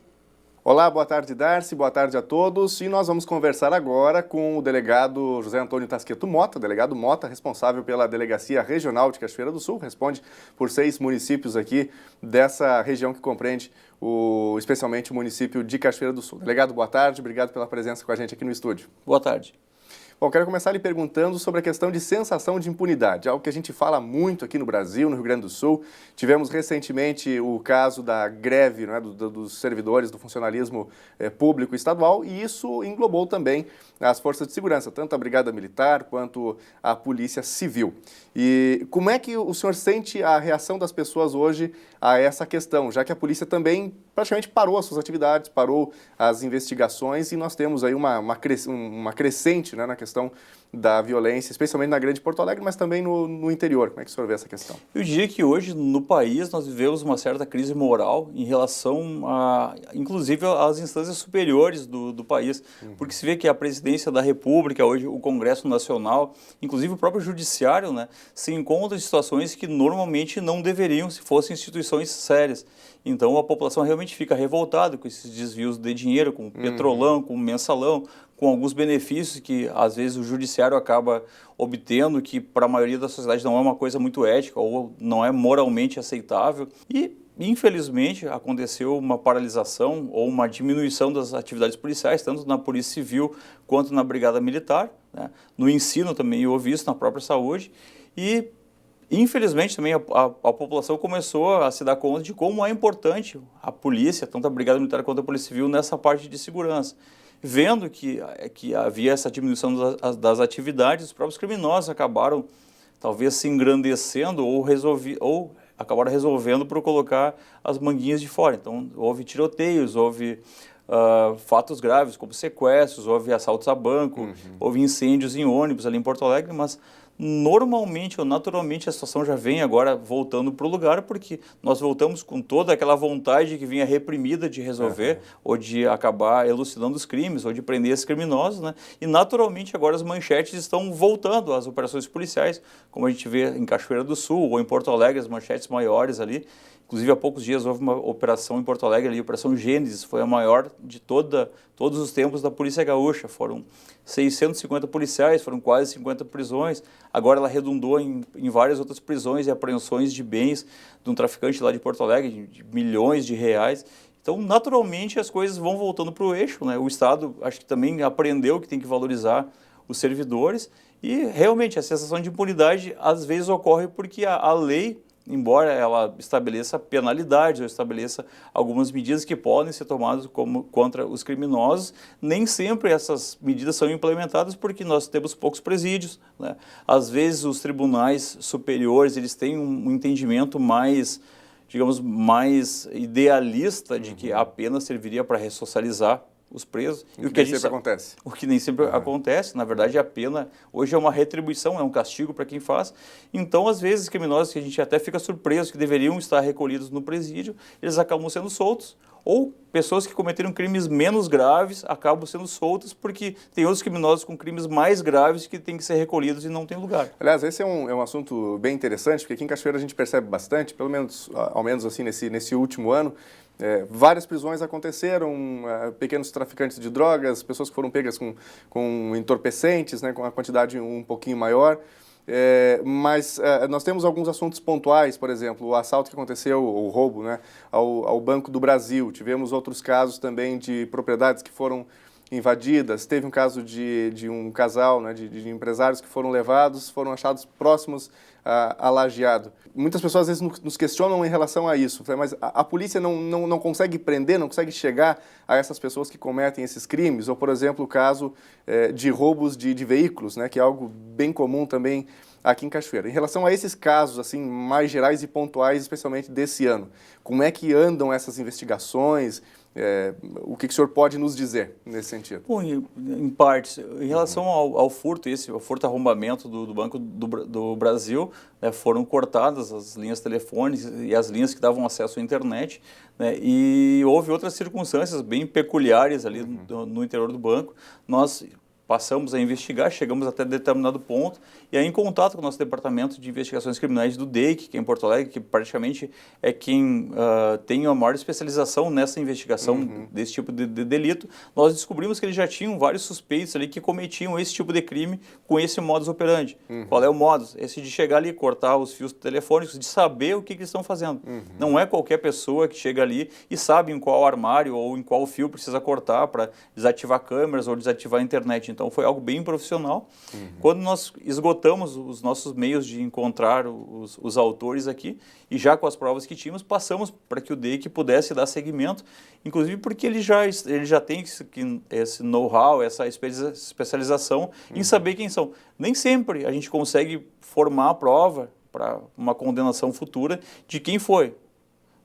Olá, boa tarde, Darcy, boa tarde a todos. E nós vamos conversar agora com o delegado José Antônio Tasqueto Mota, delegado Mota, responsável pela Delegacia Regional de Cachoeira do Sul, responde por 6 municípios aqui dessa região que compreende especialmente o município de Cachoeira do Sul. Delegado, boa tarde, obrigado pela presença com a gente aqui no estúdio. Boa tarde. Bom, quero começar lhe perguntando sobre a questão de sensação de impunidade, algo que a gente fala muito aqui no Brasil, no Rio Grande do Sul. Tivemos recentemente o caso da greve, né, dos servidores do funcionalismo público estadual, e isso englobou também as forças de segurança, tanto a Brigada Militar quanto a Polícia Civil. E como é que o senhor sente a reação das pessoas hoje a essa questão, já que a polícia também praticamente parou as suas atividades, parou as investigações, e nós temos aí uma crescente, né, na questão da violência, especialmente na grande Porto Alegre, mas também no interior. Como é que o senhor vê essa questão? Eu diria que hoje, no país, nós vivemos uma certa crise moral em relação, inclusive, às instâncias superiores do país, porque se vê que a presidência da República, hoje o Congresso Nacional, inclusive o próprio Judiciário, né, se encontra em situações que normalmente não deveriam se fossem instituições sérias. Então, a população realmente fica revoltada com esses desvios de dinheiro, com o petrolão, com o mensalão, com alguns benefícios que, às vezes, o judiciário acaba obtendo, que para a maioria da sociedade não é uma coisa muito ética ou não é moralmente aceitável. E, infelizmente, aconteceu uma paralisação ou uma diminuição das atividades policiais, tanto na Polícia Civil quanto na Brigada Militar, né? No ensino também houve isso, na própria saúde. E, infelizmente, também a população começou a se dar conta de como é importante a polícia, tanto a Brigada Militar quanto a Polícia Civil, nessa parte de segurança. Vendo que havia essa diminuição das atividades, os próprios criminosos acabaram talvez se engrandecendo ou acabaram resolvendo por colocar as manguinhas de fora. Então, houve tiroteios, houve fatos graves como sequestros, houve assaltos a banco, houve incêndios em ônibus ali em Porto Alegre, mas Normalmente ou naturalmente a situação já vem agora voltando para o lugar, porque nós voltamos com toda aquela vontade que vinha reprimida de resolver, ou de acabar elucidando os crimes, ou de prender esses criminosos, né? E naturalmente agora as manchetes estão voltando às operações policiais, como a gente vê em Cachoeira do Sul ou em Porto Alegre, as manchetes maiores ali. Inclusive, há poucos dias houve uma operação em Porto Alegre, ali, a Operação Gênesis, foi a maior de todos os tempos da Polícia Gaúcha. Foram 650 policiais, foram quase 50 prisões. Agora ela redundou em várias outras prisões e apreensões de bens de um traficante lá de Porto Alegre, de milhões de reais. Então, naturalmente, as coisas vão voltando para o eixo, né? O Estado, acho que também aprendeu que tem que valorizar os servidores e, realmente, a sensação de impunidade às vezes ocorre porque a lei, embora ela estabeleça penalidades ou estabeleça algumas medidas que podem ser tomadas contra os criminosos, nem sempre essas medidas são implementadas porque nós temos poucos presídios, né? Às vezes os tribunais superiores eles têm um entendimento mais, digamos, mais idealista de que a pena serviria para ressocializar os presos. O que nem sempre acontece. O que nem sempre acontece. Na verdade, a pena hoje é uma retribuição, é um castigo para quem faz. Então, às vezes, criminosos que a gente até fica surpreso que deveriam estar recolhidos no presídio, eles acabam sendo soltos. Ou pessoas que cometeram crimes menos graves acabam sendo soltas porque tem outros criminosos com crimes mais graves que têm que ser recolhidos e não tem lugar. Aliás, esse é um assunto bem interessante, porque aqui em Cachoeira a gente percebe bastante, pelo menos, ao menos assim, nesse último ano, várias prisões aconteceram, pequenos traficantes de drogas, pessoas que foram pegas com entorpecentes, né, com a quantidade um pouquinho maior. Mas nós temos alguns assuntos pontuais, por exemplo, o assalto que aconteceu, o roubo, né, ao Banco do Brasil. Tivemos outros casos também de propriedades que foram invadidas. Teve um caso de um casal, né, de empresários que foram levados, foram achados próximos a Lajeado. Muitas pessoas às vezes nos questionam em relação a isso, mas a polícia não consegue prender, não consegue chegar a essas pessoas que cometem esses crimes, ou, por exemplo, o caso de roubos de veículos, né, que é algo bem comum também aqui em Cachoeira. Em relação a esses casos assim mais gerais e pontuais, especialmente desse ano, como é que andam essas investigações? O que o senhor pode nos dizer nesse sentido? Bom, em partes, em relação ao furto, o furto arrombamento do Banco do Brasil, né, foram cortadas as linhas telefônicas e as linhas que davam acesso à internet, né, e houve outras circunstâncias bem peculiares ali no interior do banco. Nós passamos a investigar, chegamos até determinado ponto, e aí em contato com o nosso Departamento de Investigações Criminais do DEIC, que é em Porto Alegre, que praticamente é quem tem a maior especialização nessa investigação desse tipo de delito, nós descobrimos que eles já tinham vários suspeitos ali que cometiam esse tipo de crime com esse modus operandi. Qual é o modus? Esse de chegar ali, cortar os fios telefônicos, de saber o que eles estão fazendo. Não é qualquer pessoa que chega ali e sabe em qual armário ou em qual fio precisa cortar para desativar câmeras ou desativar a internet. Então, foi algo bem profissional. Quando nós esgotamos os nossos meios de encontrar os autores aqui, e já com as provas que tínhamos, passamos para que o DEIC pudesse dar seguimento, inclusive porque ele já tem esse know-how, essa especialização em saber quem são. Nem sempre a gente consegue formar a prova para uma condenação futura de quem foi.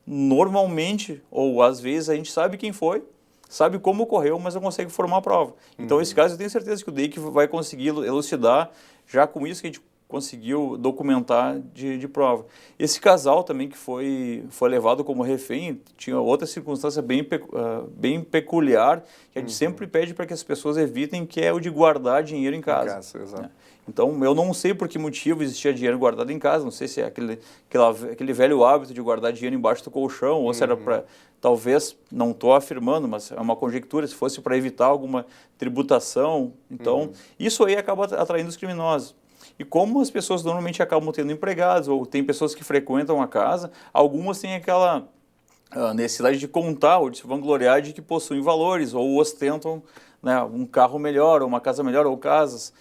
Normalmente, ou às vezes, a gente sabe quem foi, sabe como ocorreu, mas não consegue formar a prova. Então, esse caso, eu tenho certeza que o DEIC vai conseguir elucidar, já com isso que a gente conseguiu documentar de prova. Esse casal também que foi levado como refém, tinha outra circunstância bem peculiar, que a gente sempre pede para que as pessoas evitem, que é o de guardar dinheiro em casa. Exato. Então, eu não sei por que motivo existia dinheiro guardado em casa, não sei se é aquele velho hábito de guardar dinheiro embaixo do colchão, ou se era para, talvez, não estou afirmando, mas é uma conjectura, se fosse para evitar alguma tributação. Então, isso aí acaba atraindo os criminosos. E como as pessoas normalmente acabam tendo empregados, ou tem pessoas que frequentam a casa, algumas têm aquela necessidade de contar ou de se vangloriar de que possuem valores, ou ostentam, né, um carro melhor, ou uma casa melhor, ou casas.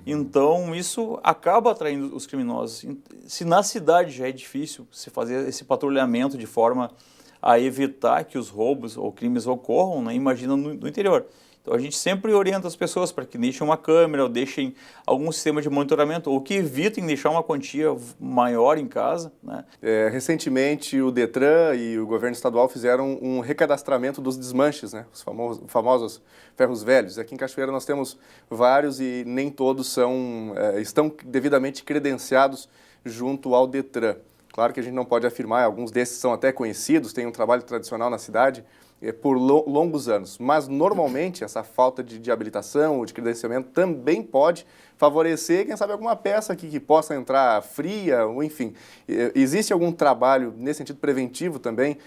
Então, isso acaba atraindo os criminosos. Se na cidade já é difícil se fazer esse patrulhamento de forma a evitar que os roubos ou crimes ocorram, né, imagina no interior. Então a gente sempre orienta as pessoas para que deixem uma câmera ou deixem algum sistema de monitoramento ou que evitem deixar uma quantia maior em casa, né? Recentemente o Detran e o governo estadual fizeram um recadastramento dos desmanches, né? Os famosos ferros velhos. Aqui em Cachoeira nós temos vários e nem todos estão devidamente credenciados junto ao Detran. Claro que a gente não pode afirmar, alguns desses são até conhecidos, têm um trabalho tradicional na cidade por longos anos, mas normalmente essa falta de habilitação ou de credenciamento também pode favorecer, quem sabe, alguma peça que possa entrar fria, ou enfim. Existe algum trabalho nesse sentido preventivo também,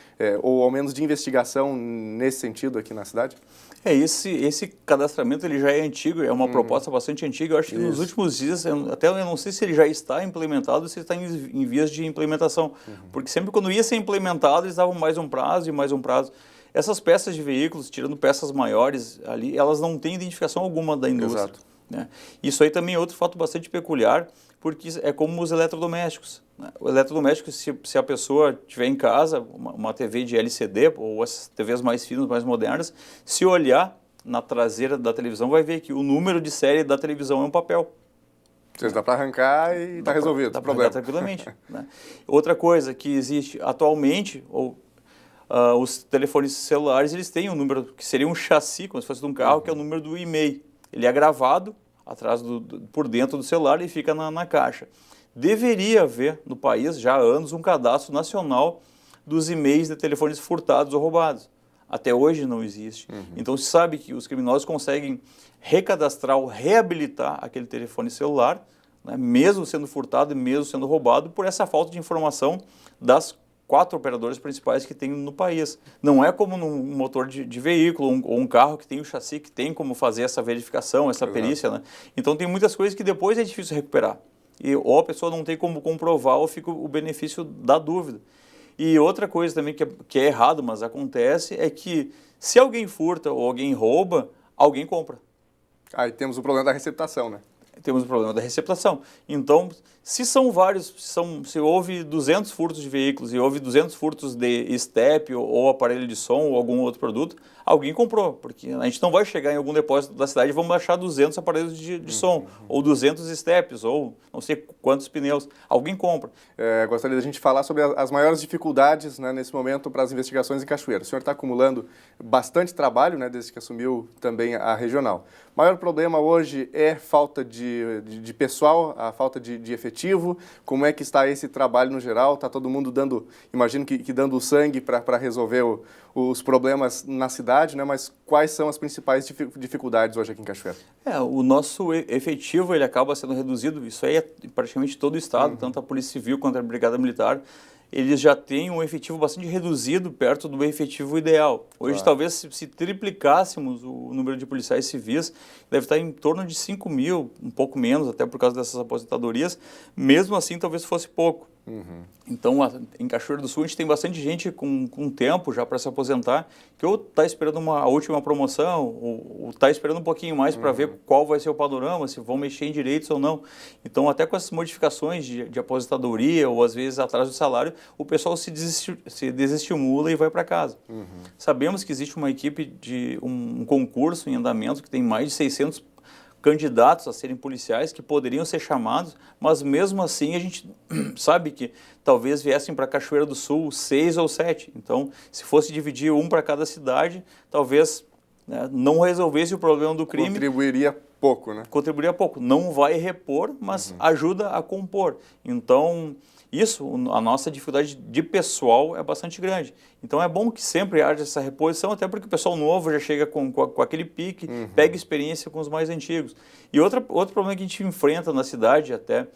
ou ao menos de investigação nesse sentido aqui na cidade? Esse cadastramento ele já é antigo, é uma proposta bastante antiga. Eu acho que nos últimos dias, até eu não sei se ele já está implementado ou se ele está em vias de implementação, porque sempre quando ia ser implementado eles davam mais um prazo e mais um prazo. Essas peças de veículos, tirando peças maiores ali, elas não têm identificação alguma da indústria. Exato. Né? Isso aí também é outro fato bastante peculiar, porque é como os eletrodomésticos. Né? O eletrodoméstico, se a pessoa tiver em casa, uma TV de LCD, ou as TVs mais finas, mais modernas, se olhar na traseira da televisão, vai ver que o número de série da televisão é um papel. Ou seja, dá para arrancar e está resolvido. Dá para arrancar tranquilamente. Né? Outra coisa que existe atualmente, os telefones celulares, eles têm um número que seria um chassi, como se fosse de um carro, que é o número do e-mail. Ele é gravado atrás por dentro do celular e fica na caixa. Deveria haver no país, já há anos, um cadastro nacional dos e-mails de telefones furtados ou roubados. Até hoje não existe. Então se sabe que os criminosos conseguem recadastrar ou reabilitar aquele telefone celular, né, mesmo sendo furtado e mesmo sendo roubado, por essa falta de informação das 4 operadores principais que tem no país. Não é como num motor de veículo ou um carro que tem o chassi, que tem como fazer essa verificação, essa perícia, né? Então tem muitas coisas que depois é difícil recuperar. Ou a pessoa não tem como comprovar ou fica o benefício da dúvida. E outra coisa também que é errado, mas acontece, é que se alguém furta ou alguém rouba, alguém compra. Aí temos o problema da receptação, né? Temos o problema da receptação. Então, se são vários, se houve 200 furtos de veículos e houve 200 furtos de step ou aparelho de som ou algum outro produto, alguém comprou, porque a gente não vai chegar em algum depósito da cidade e vamos achar 200 aparelhos de som, ou 200 steps, ou não sei quantos pneus. Alguém compra. Gostaria da gente falar sobre as maiores dificuldades, né, nesse momento para as investigações em Cachoeira. O senhor está acumulando bastante trabalho, né, desde que assumiu também a regional. O maior problema hoje é falta de pessoal, a falta de efetivo. Como é que está esse trabalho no geral? Está todo mundo imagino que dando sangue para resolver os problemas na cidade, né? Mas quais são as principais dificuldades hoje aqui em Cachoeira? O nosso efetivo ele acaba sendo reduzido, isso aí é praticamente todo o estado, tanto a Polícia Civil quanto a Brigada Militar. Eles já têm um efetivo bastante reduzido perto do efetivo ideal. Hoje, talvez, se triplicássemos o número de policiais civis, deve estar em torno de 5 mil, um pouco menos, até por causa dessas aposentadorias. Mesmo assim, talvez fosse pouco. Então, em Cachoeira do Sul, a gente tem bastante gente com tempo já para se aposentar, que ou está esperando a última promoção, ou está esperando um pouquinho mais para ver qual vai ser o panorama, se vão mexer em direitos ou não. Então, até com essas modificações de aposentadoria, ou às vezes atrás do salário, o pessoal se desestimula e vai para casa. Sabemos que existe uma equipe de um concurso em andamento que tem mais de 600 candidatos a serem policiais que poderiam ser chamados, mas mesmo assim a gente sabe que talvez viessem para Cachoeira do Sul 6 ou 7. Então, se fosse dividir um para cada cidade, talvez, né, não resolvesse o problema do crime. Contribuiria pouco, né? Contribuiria pouco. Não vai repor, mas ajuda a compor. Então, a nossa dificuldade de pessoal é bastante grande. Então é bom que sempre haja essa reposição, até porque o pessoal novo já chega com aquele pique, pega experiência com os mais antigos. E outro problema que a gente enfrenta na cidade até,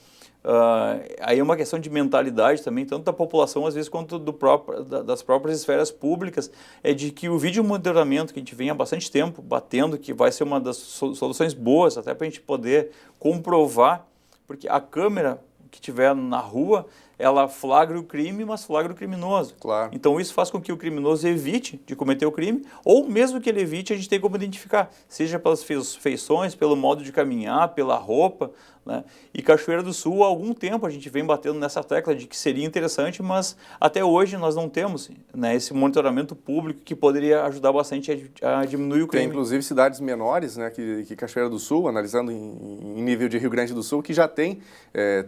aí é uma questão de mentalidade também, tanto da população às vezes quanto das próprias esferas públicas, é de que o vídeo monitoramento que a gente vem há bastante tempo batendo, que vai ser uma das soluções boas até para a gente poder comprovar, porque a câmera que tiver na rua, ela flagra o crime, mas flagra o criminoso. Claro. Então isso faz com que o criminoso evite de cometer o crime, ou mesmo que ele evite, a gente tem como identificar, seja pelas feições, pelo modo de caminhar, pela roupa, né? E Cachoeira do Sul, há algum tempo a gente vem batendo nessa tecla de que seria interessante, mas até hoje nós não temos, né, esse monitoramento público que poderia ajudar bastante a diminuir o crime. Tem inclusive cidades menores, né, que Cachoeira do Sul, analisando em nível de Rio Grande do Sul, que já tem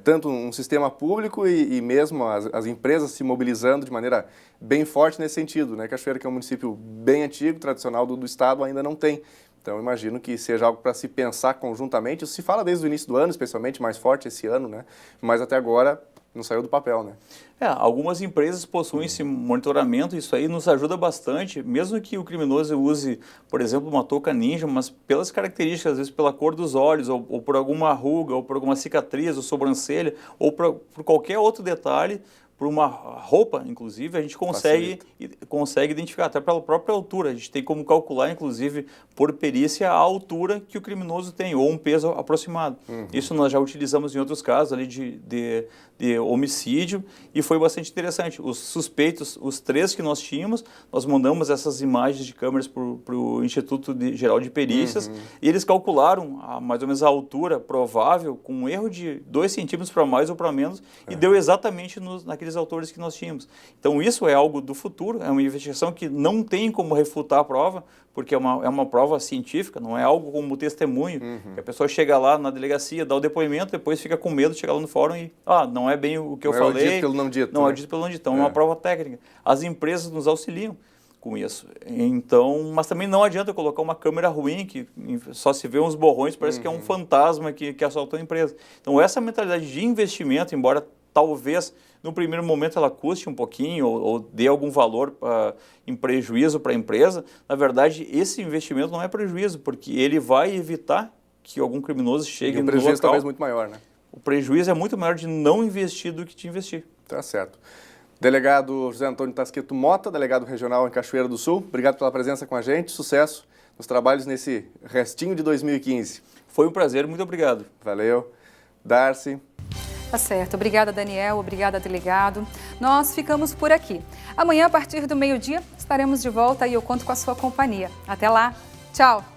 tanto um sistema público e mesmo as empresas se mobilizando de maneira bem forte nesse sentido, né? Cachoeira, que é um município bem antigo, tradicional do estado, ainda não tem. Então, imagino que seja algo para se pensar conjuntamente. Isso se fala desde o início do ano, especialmente mais forte esse ano, né? Mas até agora não saiu do papel, né? Algumas empresas possuem esse monitoramento, isso aí nos ajuda bastante, mesmo que o criminoso use, por exemplo, uma touca ninja, mas pelas características, às vezes pela cor dos olhos, ou por alguma ruga, ou por alguma cicatriz, ou sobrancelha, ou por qualquer outro detalhe, por uma roupa, inclusive, a gente consegue identificar, até pela própria altura. A gente tem como calcular, inclusive, por perícia, a altura que o criminoso tem, ou um peso aproximado. Isso nós já utilizamos em outros casos ali de homicídio, e foi bastante interessante. Os suspeitos, os 3 que nós tínhamos, nós mandamos essas imagens de câmeras para o Instituto Geral de Perícias, e eles calcularam mais ou menos a altura provável, com um erro de 2 centímetros para mais ou para menos, e deu exatamente naqueles autores que nós tínhamos. Então isso é algo do futuro, é uma investigação que não tem como refutar a prova, porque é uma prova científica, não é algo como testemunho, que a pessoa chega lá na delegacia, dá o depoimento, depois fica com medo de chegar lá no fórum e, não é bem o que eu falei. Não é o dito pelo não dito. Não é o dito pelo não dito, então é uma prova técnica. As empresas nos auxiliam com isso. Então, mas também não adianta colocar uma câmera ruim, que só se vê uns borrões, parece que é um fantasma que assaltou a empresa. Então essa mentalidade de investimento, embora talvez no primeiro momento ela custe um pouquinho ou dê algum valor em prejuízo para a empresa, na verdade esse investimento não é prejuízo, porque ele vai evitar que algum criminoso chegue no local. O prejuízo talvez muito maior, né? O prejuízo é muito maior de não investir do que de investir. Tá certo. Delegado José Antônio Tasqueto Mota, delegado regional em Cachoeira do Sul, obrigado pela presença com a gente, sucesso nos trabalhos nesse restinho de 2015. Foi um prazer, muito obrigado. Valeu. Darcy. Tá certo. Obrigada, Daniel. Obrigada, delegado. Nós ficamos por aqui. Amanhã, a partir do meio-dia, estaremos de volta e eu conto com a sua companhia. Até lá. Tchau.